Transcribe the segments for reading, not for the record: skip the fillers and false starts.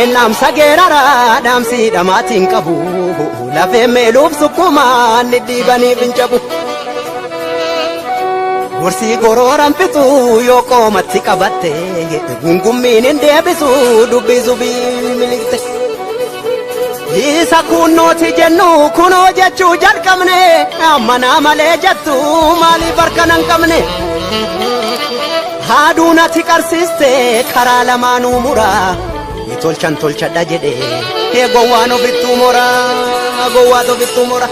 Enam sagerara damsi damatin qabu lafe meluf sukuma nidibani binjabu gorsi gororan pitu yoko matti qabatte gungummin deebisu dubbisu milikte isa kunnoti jennu kuno jechu jalqabne amana male jettu mali barkanan qabne haaduna tiqarsiste kara lamanu mura tolchan tolchadha jedhe gowwaano bittu mora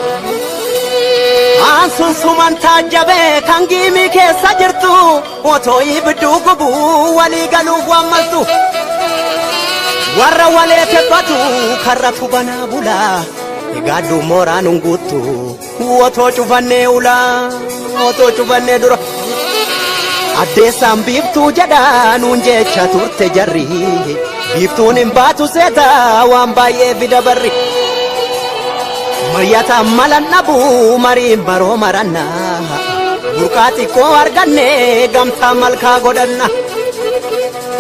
ansun suman taajjabe kan giimi keessa jirtu otoo ibiddu gubu walii galuuf waammaltu warra walee tebbatu karratu banaa bula gaaddu mooraan hunguuttu otoo cufannee dura addeessaan biiftuu jedha nuun jecha turte jarri biiftuun hin baatu seeta waan baay'ee fida barri maryata malan dhabu mariin baroo maranna burqaa xiqqoo arganne gamtaa malkaa godhanna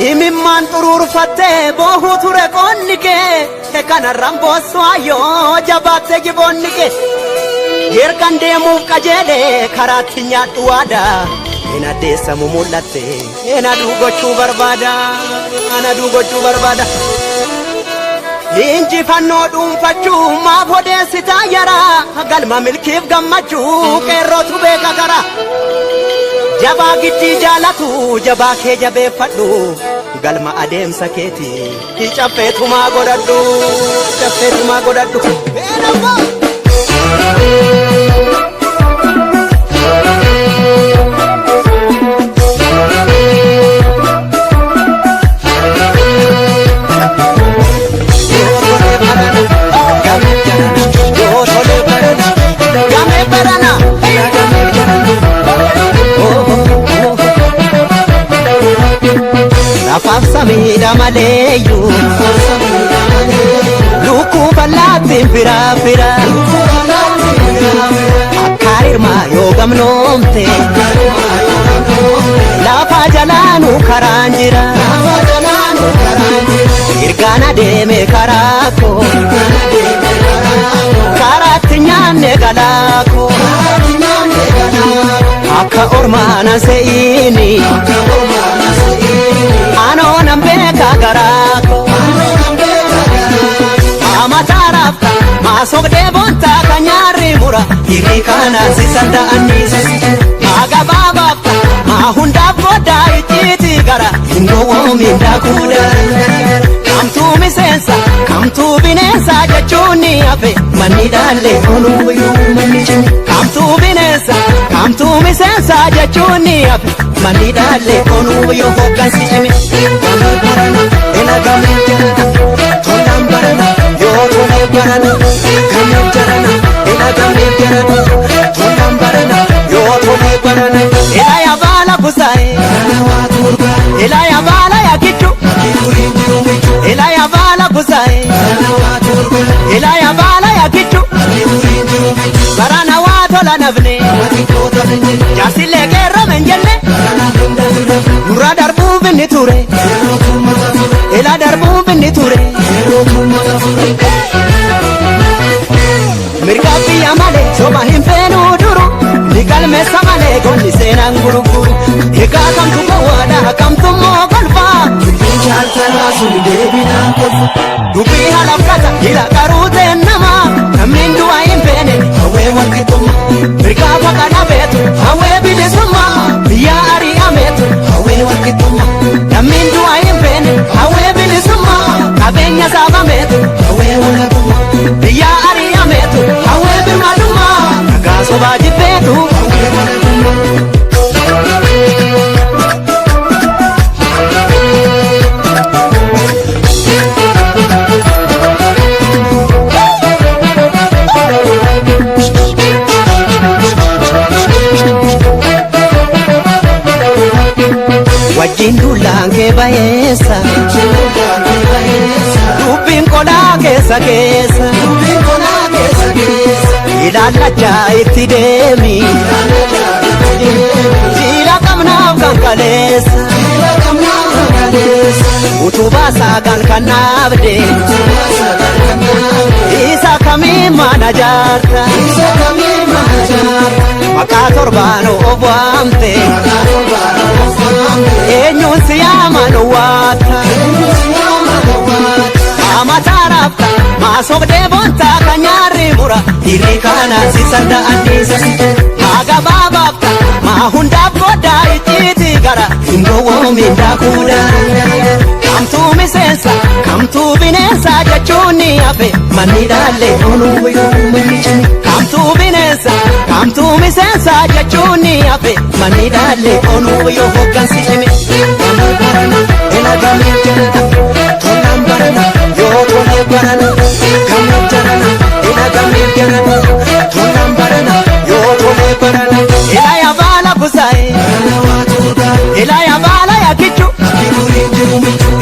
imimmaan xuruurfatte boohuu ture qoonni kee kanarraan boossu ayyoo jabaatte giboonni kee yerkan deemuuf qajeele karaatti nyaadhu waada ena deessamu mul'atte ena duugochuu barbaada injifannoo dhuunfachuu maaf odeessitaa yara galma milkiif gammachuu qeerrootu beeka gara jabaa giddii jaalatu jabaa kee jabeeffadhu galma adeemsa keeti caffeetumaa godhadhu Samida maleyu luku balatin fira akarirma yogam nomte lafa jalanu karanjira irgana deme karako karatinyane galako akka ormana seini ano nambeka garako amatarafta masogde bonta kanyari mura irikana sisanda anisa agababafta mahunda boda ijiti gara ingo minda kuda kamtu binesa jechuni afe manidale onu yumanichi kamtu misensa jechuni afe manidale onu yo hokansichime ena gamejana tolambarana yo tolambarana gamejana ena gamejana tolambarana yo tolambarana ela ya bala kusai ela ya bala ya kichu ela ya bala kusai ela ya bala ya kichu barana wato la navne jasile gerra menjenne Nura darbu binni ture ela darbu binni ture mirgabi amale soba hinfenu duru nigal mesamale gonni senan guruguru ega kamtu kawada kamtu mo golfa chaltana sun debina dubi halafkata ila karute nama namin duwa hinfene hawe wakituma mirgaba kana betu hawe bilisuma ya ari ametu hawe wakituma namin duwa hinfene hawe bilisuma kabenya saba metu hawe wakituma ya ari ametu hawe bimaluma nagaso baji betu hawe wakituma baheessa dubbiin qolaa keessa keessa ilaalachaa itti deemi jiila qabnaaf kan kaleessa utubaa saagaan kan naabde isa kamiin mana jaarta maqaa torbaan of waamte eenyuun si yaaman waata amataa raafta maasogdee boontaa kan nyaarri mura hirri kaanaan si sanda'anniisa haga baabaafta maa hundaaf goddaa icciitii gara hin gowwoomiin daakuudha kamtuu miseensa kamtuu bineensa jechuun ni hafe manni dhaallee onuu kamtuu bineensa kamtuu miseensa jechuun ni hafe manni dhaallee onuu yoo hoggansi hime ilagamee jalata tollaan barana yoo tolee barana gamnoo jarana ilagamee jalata tollaan barana yoo tolee barana ilaya baala kusaa'e ilaya baala yakichu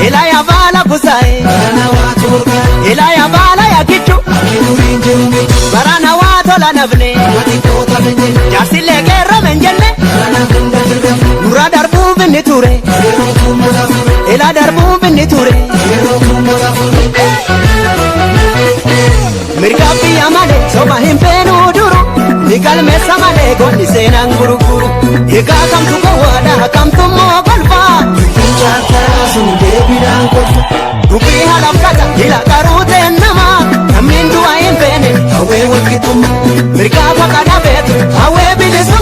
ilaya baala kusaa'e ilaya baala yakichu barana waa tola nafne jaarsillee qeerrame hin jenne nurra darbuu binni ture ila darbuu binni ture mirga biyya malee soba hin beenuu duru ni galmeessa malee goonni seenaan guruguru egaa kamtu gowwaadha kamtummoo golfaa fincaantaa sun deebiidhaan kolfa dubbii halafkata ila qaruu teennamaa namni du'a hin beene hawwee walqixxummaa mirgaa faqa dhabeetu hawwee bilisa